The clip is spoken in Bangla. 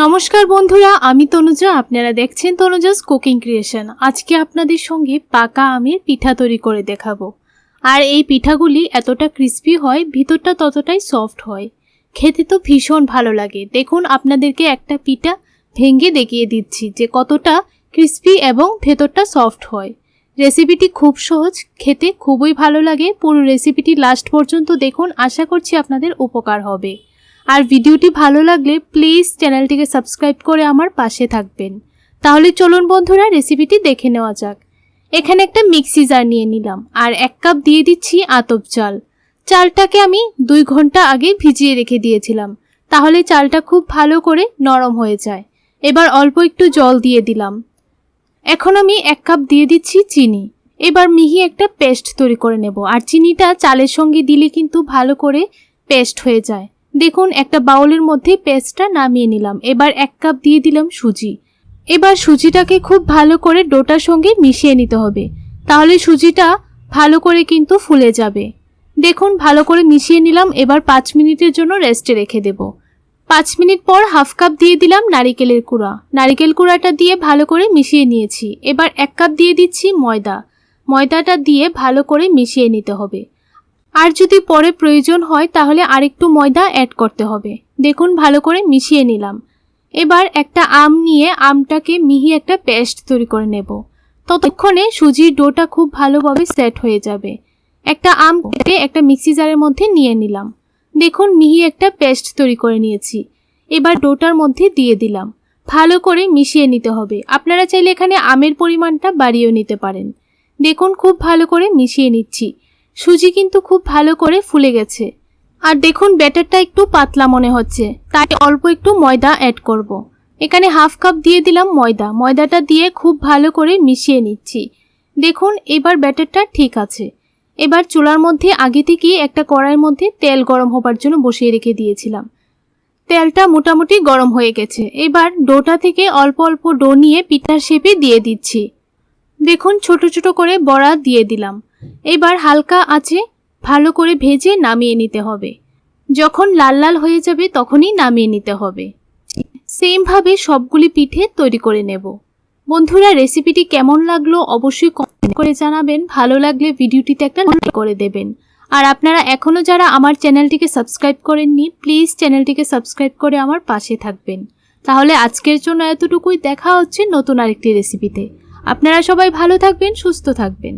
नमस्कार बंधुरा आमी तनुजा आपनारा देखछेन तनुजास कुकिंग क्रिएशन। आज के आपनादेर संगे पाका आमेर पिठा तैरी करे देखाबो। और এই পিঠাগুলি এতটা ক্রিস্পি হয়, ভিতরটা ততটাই সফট হয়, খেতে তো ভীষণ ভালো লাগে। দেখুন আপনাদেরকে একটা পিঠা ভেঙে দেখিয়ে দিচ্ছি যে কতটা ক্রিস্পি এবং ভেতরটা সফট হয়। রেসিপিটি খুব সহজ, খেতে খুবই ভালো লাগে। পুরো রেসিপিটি লাস্ট পর্যন্ত দেখুন, আশা করছি আপনাদের উপকার হবে। আর ভিডিওটি ভালো লাগলে প্লিজ চ্যানেলটিকে সাবস্ক্রাইব করে আমার পাশে থাকবেন। তাহলে চলুন বন্ধুরা রেসিপিটি দেখে নেওয়া যাক। এখানে একটা মিক্সি জার নিয়ে নিলাম আর 1 কাপ দিয়ে দিচ্ছি আতপ চাল। চালটাকে আমি 2 ঘন্টা আগে ভিজিয়ে রেখে দিয়েছিলাম, তাহলে চালটা খুব ভালো করে নরম হয়ে যায়। এবার অল্প একটু জল দিয়ে দিলাম। এখন আমি 1 কাপ দিয়ে দিচ্ছি চিনি। এবার মিহি একটা পেস্ট তৈরি করে নেব। আর চিনিটা চালের সঙ্গে দিলে কিন্তু ভালো করে পেস্ট হয়ে যায়। দেখুন একটা বাউলের মধ্যে পেস্টটা নামিয়ে নিলাম। এবার 1 কাপ দিয়ে দিলাম সুজি। এবার সুজিটাকে খুব ভালো করে ডোটার সঙ্গে মিশিয়ে নিতে হবে, তাহলে সুজিটা ভালো করে কিন্তু ফুলে যাবে। দেখুন ভালো করে মিশিয়ে নিলাম। এবার 5 মিনিটের জন্য রেস্টে রেখে দেব। 5 মিনিট পর হাফ কাপ দিয়ে দিলাম নারিকেলের কুড়া। নারিকেল কুড়াটা দিয়ে ভালো করে মিশিয়ে নিয়েছি। এবার 1 কাপ দিয়ে দিচ্ছি ময়দা। ময়দাটা দিয়ে ভালো করে মিশিয়ে নিতে হবে। আর যদি পরে প্রয়োজন হয় তাহলে আরেকটু ময়দা অ্যাড করতে হবে। দেখুন ভালো করে মিশিয়ে নিলাম। এবার একটা আম নিয়ে আমটাকে মিহি একটা পেস্ট তৈরি করে নেব। ততক্ষণে সুজির ডোটা খুব ভালোভাবে সেট হয়ে যাবে। একটা আম কেটে একটা মিক্সি জারের মধ্যে নিয়ে নিলাম। দেখুন মিহি একটা পেস্ট তৈরি করে নিয়েছি। এবার ডোটার মধ্যে দিয়ে দিলাম। ভালো করে মিশিয়ে নিতে হবে। আপনারা চাইলে এখানে আমের পরিমাণটা বাড়িয়েও নিতে পারেন। দেখুন খুব ভালো করে মিশিয়ে নিচ্ছি। সুজি কিন্তু খুব ভালো করে ফুলে গেছে। আর দেখুন ব্যাটারটা একটু পাতলা মনে হচ্ছে, তাই অল্প একটু ময়দা অ্যাড করব। এখানে হাফ কাপ দিয়ে দিলাম ময়দা। ময়দাটা দিয়ে খুব ভালো করে মিশিয়ে নিচ্ছি। দেখুন এবার ব্যাটারটা ঠিক আছে। এবার চুলার মধ্যে আগে থেকেই একটা কড়াইয়ের মধ্যে তেল গরম হবার জন্য বসিয়ে রেখে দিয়েছিলাম। তেলটা মোটামুটি গরম হয়ে গেছে। এবার ডোটা থেকে অল্প অল্প ডো নিয়ে পিঠার শেপে দিয়ে দিচ্ছি। দেখুন ছোট ছোট করে বড়া দিয়ে দিলাম। এবার হালকা আঁচে ভালো করে ভেজে নামিয়ে নিতে হবে। যখন লাল লাল হয়ে যাবে তখনই নামিয়ে নিতে হবে। সেম ভাবে সবগুলি পিঠে তৈরি করে নেব। বন্ধুরা রেসিপিটি কেমন লাগলো অবশ্যই কমেন্ট করে জানাবেন। ভালো লাগলে ভিডিওটিতে একটা লাইক করে দেবেন। আর আপনারা এখনো যারা আমার চ্যানেলটিকে সাবস্ক্রাইব করেননি প্লিজ চ্যানেলটিকে সাবস্ক্রাইব করে আমার পাশে থাকবেন। তাহলে আজকের জন্য এতটুকুই। দেখা হচ্ছে নতুন আরেকটি রেসিপিতে। আপনারা সবাই ভালো থাকবেন, সুস্থ থাকবেন।